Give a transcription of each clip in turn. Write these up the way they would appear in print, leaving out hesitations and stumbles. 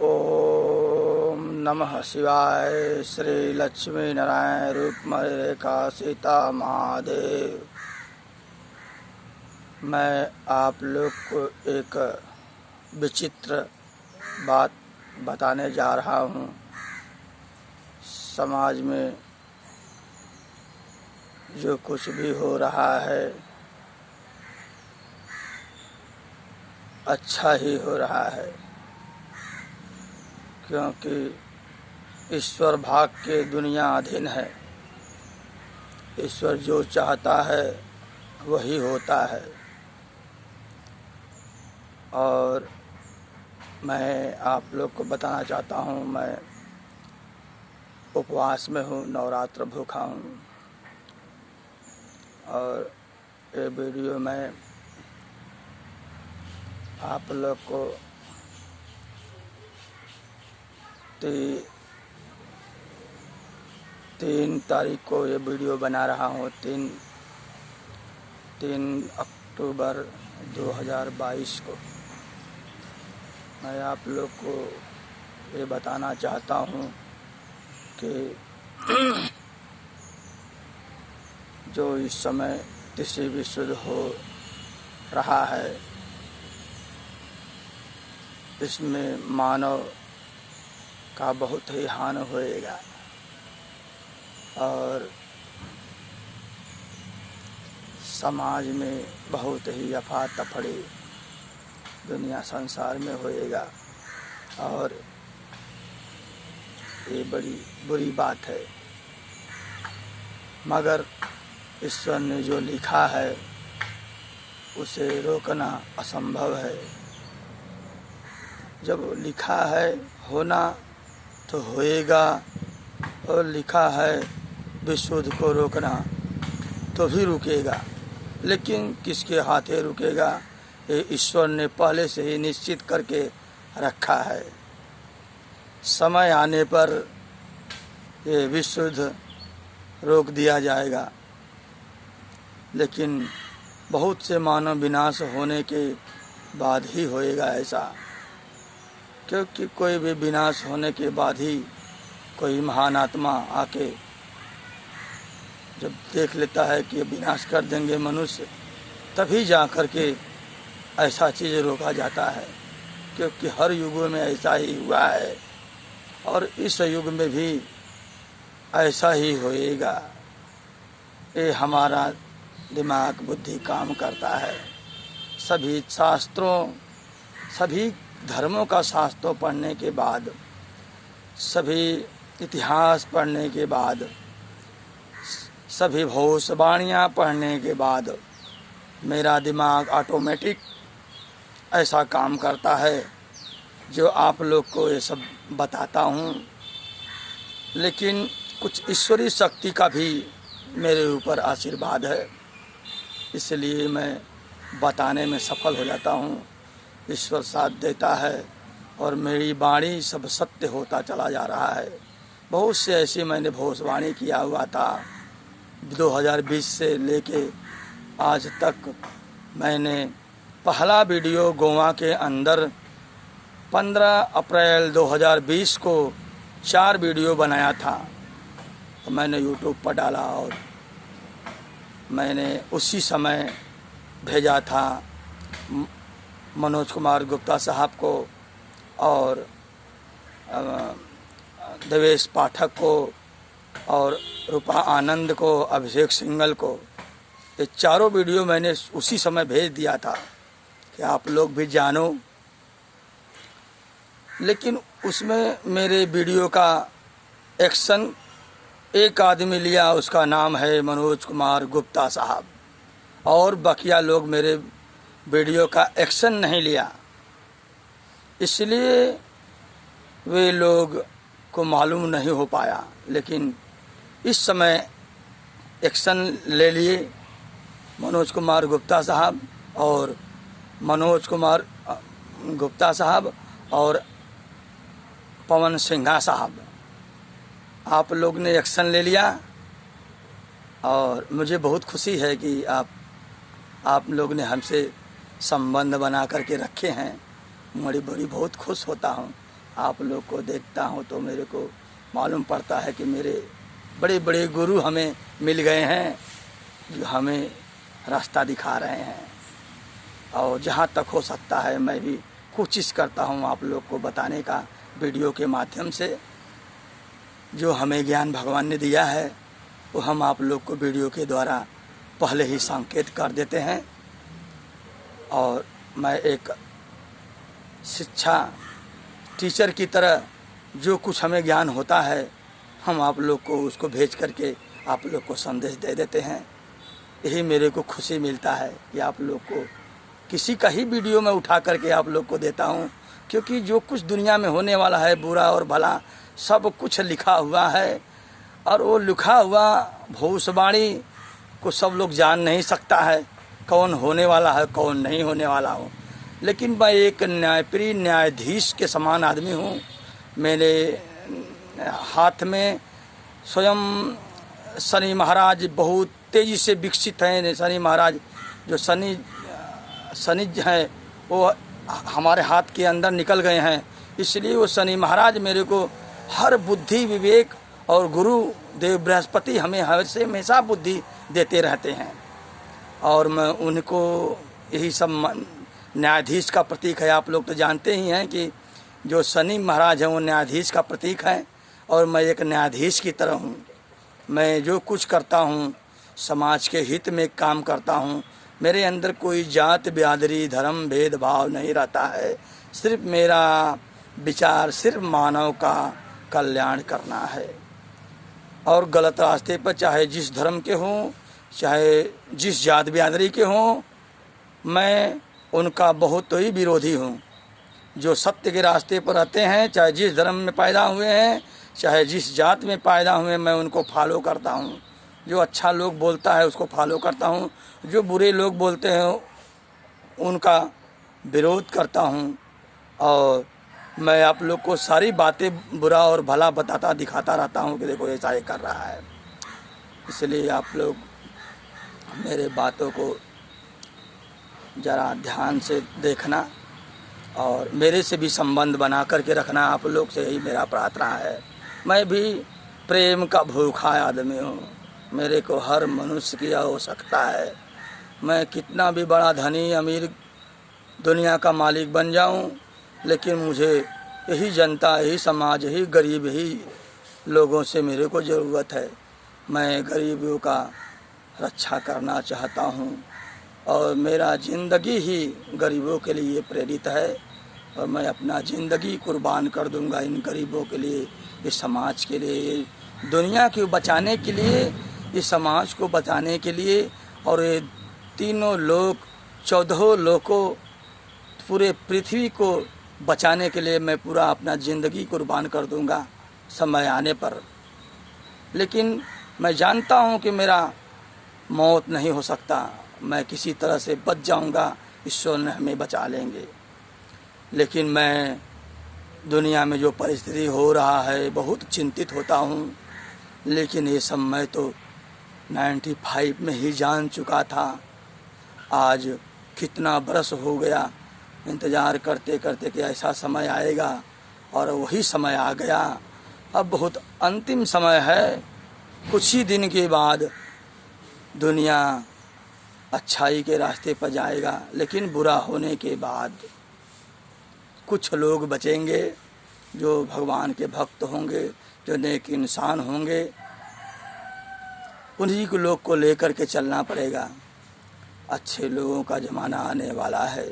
ओम नमः शिवाय। श्री लक्ष्मी नारायण रूपमय रेखा सीता महादेव। मैं आप लोग को एक विचित्र बात बताने जा रहा हूँ। समाज में जो कुछ भी हो रहा है अच्छा ही हो रहा है, क्योंकि ईश्वर भाग के दुनिया अधीन है। ईश्वर जो चाहता है वही होता है। और मैं आप लोग को बताना चाहता हूँ, मैं उपवास में हूँ, नवरात्र भूखा हूँ। और ये वीडियो मैं आप लोग को 3 तारीख को ये वीडियो बना रहा हूँ। 3 अक्टूबर 2022 को मैं आप लोग को ये बताना चाहता हूँ कि जो इस समय कृषि विश्व हो रहा है, इसमें मानव का बहुत ही हानि होएगा। और समाज में बहुत ही अफरा तफड़ी दुनिया संसार में होएगा। और ये बड़ी बुरी बात है, मगर ईश्वर ने जो लिखा है उसे रोकना असंभव है। जब लिखा है होना तो होएगा, और लिखा है विशुद्ध को रोकना तो भी रुकेगा, लेकिन किसके हाथे रुकेगा ये ईश्वर ने पहले से ही निश्चित करके रखा है। समय आने पर ये विशुद्ध रोक दिया जाएगा, लेकिन बहुत से मानव विनाश होने के बाद ही होएगा ऐसा। क्योंकि कोई भी विनाश होने के बाद ही कोई महान आत्मा आके जब देख लेता है कि विनाश कर देंगे मनुष्य, तभी जा कर के ऐसा चीज़ रोका जाता है। क्योंकि हर युगों में ऐसा ही हुआ है, और इस युग में भी ऐसा ही होएगा। ये हमारा दिमाग बुद्धि काम करता है। सभी शास्त्रों, सभी धर्मों का शास्त्रों पढ़ने के बाद, सभी इतिहास पढ़ने के बाद, सभी भविष्यवाणियाँ पढ़ने के बाद मेरा दिमाग ऑटोमेटिक ऐसा काम करता है जो आप लोग को ये सब बताता हूँ। लेकिन कुछ ईश्वरीय शक्ति का भी मेरे ऊपर आशीर्वाद है, इसलिए मैं बताने में सफल हो जाता हूँ। ईश्वर साथ देता है और मेरी वाणी सब सत्य होता चला जा रहा है। बहुत से ऐसी मैंने भविष्यवाणी किया हुआ था। 2020 से लेके आज तक मैंने पहला वीडियो गोवा के अंदर 15 अप्रैल 2020 को 4 वीडियो बनाया था, तो मैंने यूट्यूब पर डाला और मैंने उसी समय भेजा था मनोज कुमार गुप्ता साहब को और देवेश पाठक को और रूपा आनंद को, अभिषेक सिंघल को। ये चारों वीडियो मैंने उसी समय भेज दिया था कि आप लोग भी जानो। लेकिन उसमें मेरे वीडियो का एक्शन एक आदमी लिया, उसका नाम है मनोज कुमार गुप्ता साहब, और बाकिया लोग मेरे वीडियो का एक्शन नहीं लिया। इसलिए वे लोग को मालूम नहीं हो पाया। लेकिन इस समय एक्शन ले लिए मनोज कुमार गुप्ता साहब और मनोज कुमार गुप्ता साहब और पवन सिंघा साहब। आप लोग ने एक्शन ले लिया और मुझे बहुत खुशी है कि आप लोग ने हमसे संबंध बना करके रखे हैं। बड़ी बहुत खुश होता हूँ आप लोग को देखता हूँ तो मेरे को मालूम पड़ता है कि मेरे बड़े बड़े गुरु हमें मिल गए हैं, जो हमें रास्ता दिखा रहे हैं। और जहाँ तक हो सकता है मैं भी कोशिश करता हूँ आप लोग को बताने का वीडियो के माध्यम से। जो हमें ज्ञान भगवान ने दिया है वो हम आप लोग को वीडियो के द्वारा पहले ही संकेत कर देते हैं। और मैं एक शिक्षा टीचर की तरह जो कुछ हमें ज्ञान होता है हम आप लोग को उसको भेज करके आप लोग को संदेश दे देते हैं। यही मेरे को खुशी मिलता है कि आप लोग को किसी का ही वीडियो में उठा करके आप लोग को देता हूँ, क्योंकि जो कुछ दुनिया में होने वाला है बुरा और भला सब कुछ लिखा हुआ है। और वो लिखा हुआ भविष्यवाणी को सब लोग जान नहीं सकता है कौन होने वाला है कौन नहीं होने वाला हो। लेकिन मैं एक न्यायप्रिय न्यायाधीश के समान आदमी हूँ। मेरे हाथ में स्वयं शनि महाराज बहुत तेज़ी से विकसित हैं। शनि महाराज जो शनि हैं वो हमारे हाथ के अंदर निकल गए हैं, इसलिए वो शनि महाराज मेरे को हर बुद्धि विवेक और गुरु देव बृहस्पति हमें हमेशा बुद्धि देते रहते हैं। और मैं उनको यही सब न्यायाधीश का प्रतीक है। आप लोग तो जानते ही हैं कि जो शनि महाराज हैं वो न्यायाधीश का प्रतीक है और मैं एक न्यायाधीश की तरह हूँ। मैं जो कुछ करता हूँ समाज के हित में काम करता हूँ। मेरे अंदर कोई जात बिरादरी धर्म भेदभाव नहीं रहता है। सिर्फ मेरा विचार सिर्फ मानव का कल्याण करना है। और गलत रास्ते पर चाहे जिस धर्म के हों चाहे जिस जात बिरादरी के हों मैं उनका बहुत ही विरोधी हूँ। जो सत्य के रास्ते पर रहते हैं चाहे जिस धर्म में पैदा हुए हैं चाहे जिस जात में पैदा हुए मैं उनको फॉलो करता हूँ। जो अच्छा लोग बोलता है उसको फॉलो करता हूँ, जो बुरे लोग बोलते हैं उनका विरोध करता हूँ। और मैं आप लोग को सारी बातें बुरा और भला बताता दिखाता रहता हूँ कि देखो ऐसा ही कर रहा है। इसलिए आप लोग मेरे बातों को ज़रा ध्यान से देखना और मेरे से भी संबंध बना करके रखना। आप लोग से ही मेरा प्रार्थना है। मैं भी प्रेम का भूखा आदमी हूँ। मेरे को हर मनुष्य की आवश्यकता है। मैं कितना भी बड़ा धनी अमीर दुनिया का मालिक बन जाऊँ, लेकिन मुझे यही जनता यही समाज यही गरीब यही लोगों से मेरे को ज़रूरत है। मैं गरीबों का रक्षा करना चाहता हूँ और मेरा ज़िंदगी ही गरीबों के लिए प्रेरित है। और मैं अपना ज़िंदगी कुर्बान कर दूंगा इन गरीबों के लिए, इस समाज के लिए, दुनिया को बचाने के लिए, इस समाज को बचाने के लिए। और ये तीनों लोग 14 लोगों पूरे पृथ्वी को बचाने के लिए मैं पूरा अपना ज़िंदगी कुर्बान कर दूंगा समय आने पर। लेकिन मैं जानता हूँ कि मेरा मौत नहीं हो सकता, मैं किसी तरह से बच जाऊंगा, ईश्वर ने हमें बचा लेंगे। लेकिन मैं दुनिया में जो परिस्थिति हो रहा है बहुत चिंतित होता हूँ। लेकिन ये सब मैं तो 95 में ही जान चुका था। आज कितना बरस हो गया इंतज़ार करते करते कि ऐसा समय आएगा और वही समय आ गया। अब बहुत अंतिम समय है। कुछ ही दिन के बाद दुनिया अच्छाई के रास्ते पर जाएगा, लेकिन बुरा होने के बाद कुछ लोग बचेंगे जो भगवान के भक्त होंगे, जो नेक इंसान होंगे। उन्हीं को लोग को लेकर के चलना पड़ेगा। अच्छे लोगों का ज़माना आने वाला है,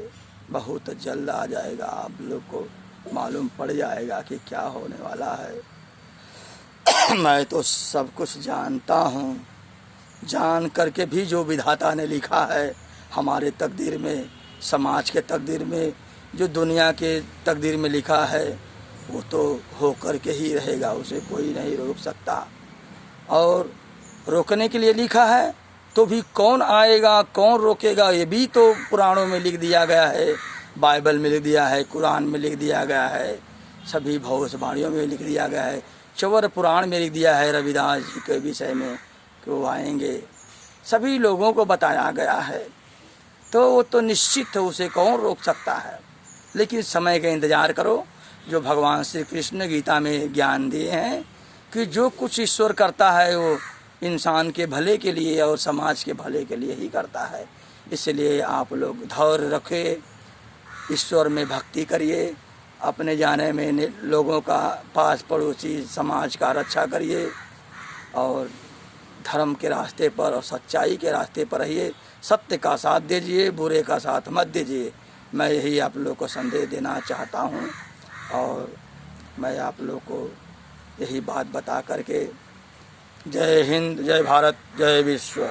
बहुत जल्द आ जाएगा। आप लोग को मालूम पड़ जाएगा कि क्या होने वाला है। मैं तो सब कुछ जानता हूँ, जान करके भी जो विधाता ने लिखा है हमारे तकदीर में, समाज के तकदीर में, जो दुनिया के तकदीर में लिखा है वो तो हो कर के ही रहेगा, उसे कोई नहीं रोक सकता। और रोकने के लिए लिखा है तो भी कौन आएगा कौन रोकेगा, ये भी तो पुराणों में लिख दिया गया है, बाइबल में लिख दिया है, कुरान में लिख दिया गया है, सभी भविष्यवाणियों में लिख दिया गया है, चवर पुराण में लिख दिया है रविदास जी के विषय में कि वो आएंगे, सभी लोगों को बताया गया है। तो वो तो निश्चित है, उसे कौन रोक सकता है। लेकिन समय का इंतज़ार करो, जो भगवान श्री कृष्ण गीता में ज्ञान दिए हैं कि जो कुछ ईश्वर करता है वो इंसान के भले के लिए और समाज के भले के लिए ही करता है। इसलिए आप लोग धैर्य रखें, ईश्वर में भक्ति करिए, अपने जाने में लोगों का पास पड़ोसी समाज का रक्षा करिए और धर्म के रास्ते पर और सच्चाई के रास्ते पर रहिए। सत्य का साथ दीजिए, बुरे का साथ मत दीजिए। मैं यही आप लोग को संदेश देना चाहता हूँ और मैं आप लोग को यही बात बता करके जय हिंद, जय भारत, जय विश्व।